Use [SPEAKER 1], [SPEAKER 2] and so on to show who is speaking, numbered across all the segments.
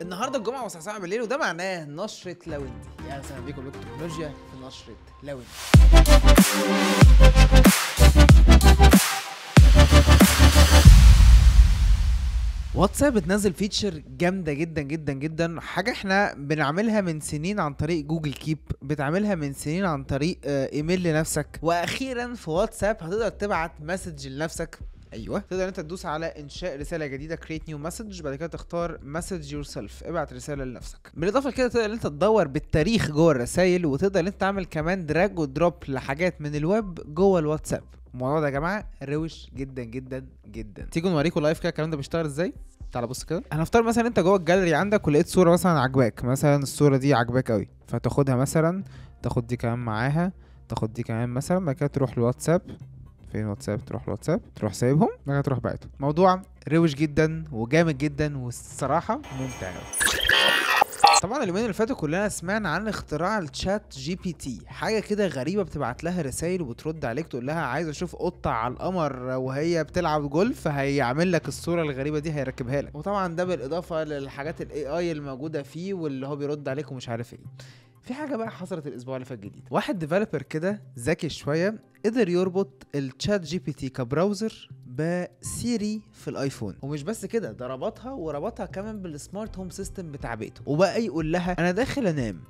[SPEAKER 1] النهارده الجمعة والساعة 7 بالليل وده معناه نشرة لاوندي. يعني اهلا بيكم بالتكنولوجيا في نشرة لاوندي. واتساب بتنزل فيتشر جامدة جدا جدا جدا، حاجة احنا بنعملها من سنين عن طريق جوجل كيب، بتعملها من سنين عن طريق ايميل لنفسك، واخيرا في واتساب هتقدر تبعت مسج لنفسك. ايوه، تقدر انت تدوس على انشاء رساله جديده create new message، بعد كده تختار message yourself ابعت رساله لنفسك. بالاضافه لكده تقدر انت تدور بالتاريخ جوه الرسايل، وتقدر انت تعمل كمان دراج ودروب لحاجات من الويب جوه الواتساب. الموضوع ده يا جماعه روش جدا جدا جدا. تيجوا نوريكم لايف كده الكلام ده بيشتغل ازاي. تعال بص كده. هنفترض مثلا انت جوه الجاليري عندك ولقيت صوره مثلا عجباك، مثلا الصوره دي عجباك قوي، فتاخدها مثلا، تاخد دي كمان معاها، تاخد دي كمان مثلا، بعد كده تروح الواتساب. فين واتساب؟ تروح الواتساب، تروح سايبهم، بعد كده تروح باعتهم. موضوع روش جدا وجامد جدا والصراحه ممتع. طبعا اليومين اللي فاتوا كلنا سمعنا عن اختراع الشات جي بي تي، حاجه كده غريبه بتبعت لها رسائل وبترد عليك تقول لها عايز اشوف قطه على القمر وهي بتلعب جولف، هيعمل لك الصوره الغريبه دي هيركبها لك. وطبعا ده بالاضافه للحاجات الاي اي الموجوده فيه واللي هو بيرد عليك ومش عارف ايه. في حاجه بقى حصلت الاسبوع اللي فات جديد، واحد ديفلوبر كده ذكي شويه قدر يربط الشات جي بي تي كبراوزر بسيري في الايفون، ومش بس كده، ده ربطها وربطها كمان بالسمارت هوم سيستم بتاع بيته، وبقى يقول لها انا داخل انام،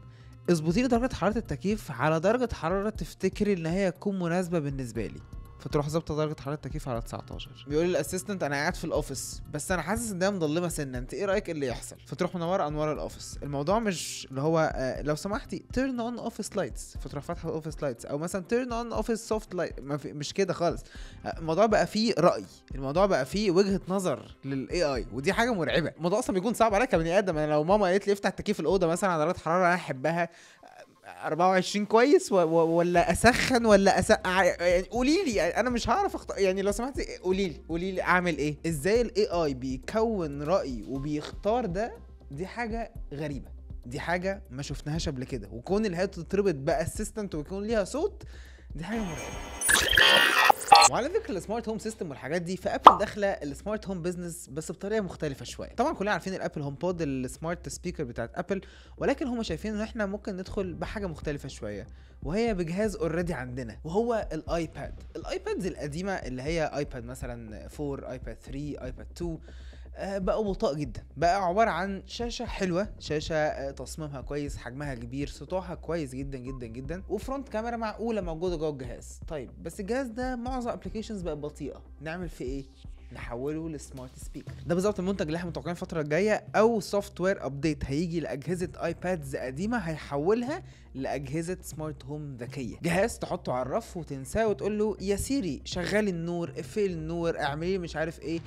[SPEAKER 1] اظبطي لي درجه حراره التكييف على درجه حراره تفتكري ان هي تكون مناسبه بالنسبه لي، فتروح ظابطه درجه حراره التكييف على 19. بيقول للاسيستنت انا قاعد في الاوفيس بس انا حاسس ان ده مظلمه سنه، انت ايه رايك اللي يحصل؟ فتروح منوره انوار الاوفيس. الموضوع مش اللي هو لو سمحتي تيرن اون اوفيس لايتس، فتروح فاتحه الاوفيس لايتس، او مثلا تيرن اون اوفيس سوفت لايت، مش كده خالص. الموضوع بقى فيه راي، الموضوع بقى فيه وجهه نظر للاي اي، ودي حاجه مرعبه. الموضوع اصلا بيكون صعب عليك كبني ادم. انا لو ماما قالت لي افتح تكييف الاوضه مثلا على درجه حراره انا احبها 24 كويس ولا اسخن ولا اسقع، يعني قولي لي، انا مش هعرف يعني لو سمحتي قولي لي اعمل ايه. ازاي الاي اي بيكون راي وبيختار ده؟ دي حاجه غريبه، دي حاجه ما شفناهاش قبل كده، وكون اللي هي تتربط باسيستنت ويكون ليها صوت دي حاجه مرعبه. وعلى ذكر السمارت هوم سيستم والحاجات دي، فابل داخله السمارت هوم بزنس بس بطريقه مختلفه شويه. طبعا كلنا عارفين الابل هوم بود السمارت سبيكر بتاعت ابل، ولكن هم شايفين ان احنا ممكن ندخل بحاجه مختلفه شويه، وهي بجهاز اوريدي عندنا، وهو الايباد. الايبادز القديمه اللي هي ايباد مثلا 4، ايباد 3، ايباد 2 بقوا بطاء جدا، بقى عباره عن شاشه حلوه، شاشه تصميمها كويس، حجمها كبير، سطوعها كويس جدا جدا جدا، وفرونت كاميرا معقوله موجوده جوه الجهاز. طيب بس الجهاز ده معظم ابلكيشنز بقت بطيئه، نعمل فيه ايه؟ نحوله لسمارت سبيكر. ده بالظبط المنتج اللي احنا متوقعين الفتره الجايه، او سوفت وير ابديت هيجي لاجهزه ايبادز قديمه هيحولها لاجهزه سمارت هوم ذكيه، جهاز تحطه على الرف وتنساه وتقول له يا سيري شغلي النور، اقفلي النور، اعملي مش عارف ايه.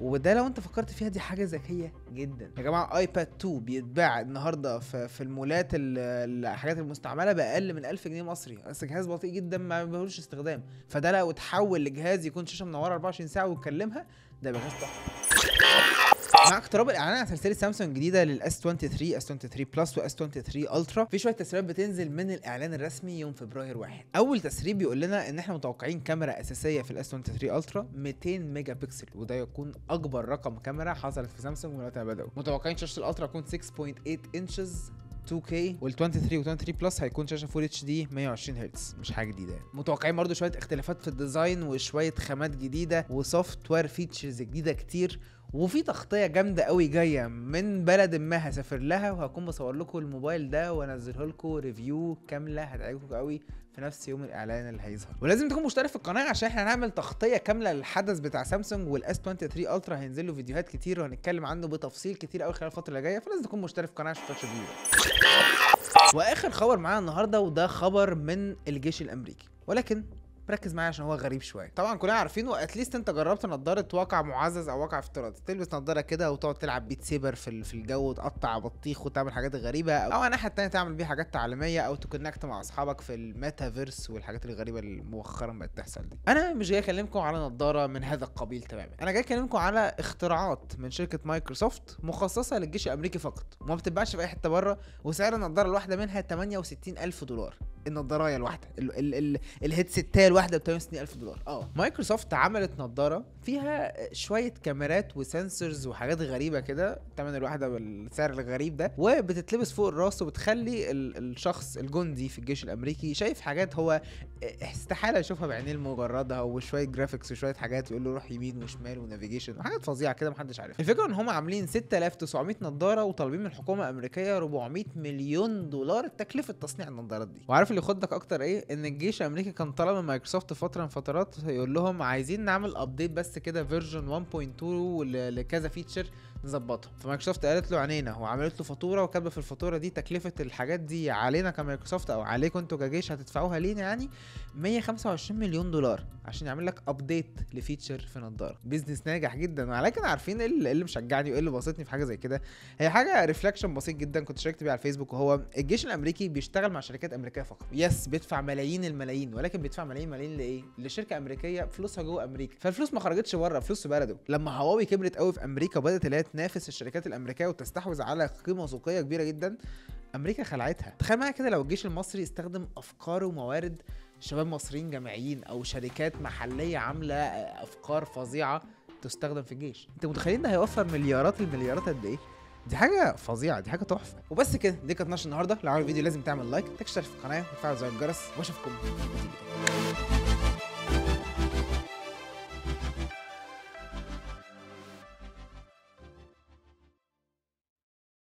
[SPEAKER 1] وده لو انت فكرت فيها دي حاجه ذكيه جدا يا جماعه. ايباد 2 بيتباع النهارده في المولات الحاجات المستعمله باقل من 1000 جنيه مصري، بس جهاز بطيء جدا ما بيهولش استخدام. فده لو اتحول لجهاز يكون شاشه منوره 24 ساعه وتكلمها، ده يبقى جهاز تحفه. مع اقتراب الاعلان عن سلسله سامسونج الجديده للاس 23، اس 23 بلس واس 23 الترا، في شويه تسريبات بتنزل من الاعلان الرسمي يوم فبراير 1. اول تسريب بيقول لنا ان احنا متوقعين كاميرا اساسيه في الاس 23 الترا 200 ميجا بكسل، وده يكون اكبر رقم كاميرا حصلت في سامسونج من وقت ما بداوا. متوقعين شاشه الالترا تكون 6.8 انشز 2K، وال 23 و 23 بلس هيكون شاشه فول اتش دي 120 هرتز، مش حاجه جديده يعني. متوقعين برضو شويه اختلافات في الديزاين وشويه خامات جديده وسوفت وير فيتشرز جديده كتير، وفي تغطيه جامده قوي جايه من بلد ما هسافر لها، وهكون بصور لكم الموبايل ده وانزله لكم ريفيو كامله هتعجبكم قوي في نفس يوم الاعلان اللي هيظهر. ولازم تكون مشترك في القناه عشان احنا هنعمل تغطيه كامله للحدث بتاع سامسونج والاس 23 الترا، هينزل له فيديوهات كتير وهنتكلم عنه بتفصيل كتير قوي خلال الفتره اللي جايه، فلازم تكون مشترك في القناه عشان تتابع الفيديو. واخر خبر معانا النهارده، وده خبر من الجيش الامريكي، ولكن ركز معايا عشان هو غريب شويه. طبعا كلنا عارفينه، اتليست انت جربت نضاره واقع معزز او واقع افتراضي، تلبس نضاره كده وتقعد تلعب بيت سيبر في الجو وتقطع بطيخ وتعمل حاجات غريبه، او على الناحيه الثانيه تعمل بيه حاجات تعليميه او تكونكت مع اصحابك في الميتافيرس والحاجات الغريبه اللي مؤخرا بقت تحصل دي. انا مش جاي اكلمكم على نضاره من هذا القبيل تماما، انا جاي اكلمكم على اختراعات من شركه مايكروسوفت مخصصه للجيش الامريكي فقط، وما بتتباعش في اي حته بره، وسعر النضاره الواحده منها $68,000. النضاريه الواحده الهيدسيتايه الواحده ب 68,000 دولار. مايكروسوفت عملت نضاره فيها شويه كاميرات وسنسورز وحاجات غريبه كده، تمن الواحده بالسعر الغريب ده، وبتتلبس فوق الراس وبتخلي الشخص الجندي في الجيش الامريكي شايف حاجات هو استحاله يشوفها بعينيه المجرده، وشويه جرافيكس وشويه حاجات يقول له روح يمين وشمال ونافيجيشن وحاجات فظيعه كده محدش عارفها. الفكره ان هم عاملين 6900 نضاره وطالبين من الحكومه الامريكيه 400 مليون دولار تكلفه تصنيع النضارات دي. وعارف اللي يخضك اكتر ايه؟ ان الجيش الامريكي كان طلب من مايكروسوفت فتره من فترات يقول لهم عايزين نعمل ابديت بس كده فيرجن 1.2 لكذا فيتشر نظبطها. فمايكروسوفت قالت له عينينا، وعملت له فاتوره وكاتبه في الفاتوره دي تكلفه الحاجات دي علينا كمايكروسوفت او عليكم انتوا كجيش هتدفعوها لينا، يعني 125 مليون دولار عشان يعمل لك ابديت لفيتشر في نضاره. بيزنس ناجح جدا. ولكن عارفين ايه اللي مشجعني وايه اللي بسطني في حاجه زي كده؟ هي حاجه ريفلكشن بسيط جدا كنت شاركت بيه على الفيسبوك، وهو الجيش الامريكي بيشتغل مع شركات امريكيه فقط. يس بيدفع ملايين الملايين، ولكن بيدفع ملايين لايه؟ لشركه امريكيه فلوسها جوه امريكا، فالفلوس ما خرجتش بره، فلوس في بلده. لما هواوي كبرت قوي في امريكا وبدات اللي هي تنافس الشركات الامريكيه وتستحوذ على قيمه سوقيه كبيره جدا، امريكا خلعتها. تخيل معايا كده لو الجيش المصري استخدم افكار وموارد شباب مصريين جامعيين او شركات محليه عامله افكار فظيعه تستخدم في الجيش. انت متخيلين ده هيوفر مليارات المليارات قد ايه؟ دي حاجه فظيعه، دي حاجه تحفه. وبس كده، دي كانت نشره النهارده. لو عجبك الفيديو لازم تعمل لايك، تشترك في القناه وتفعل زر الجرس، واشوفكم في الفيديو الجاي.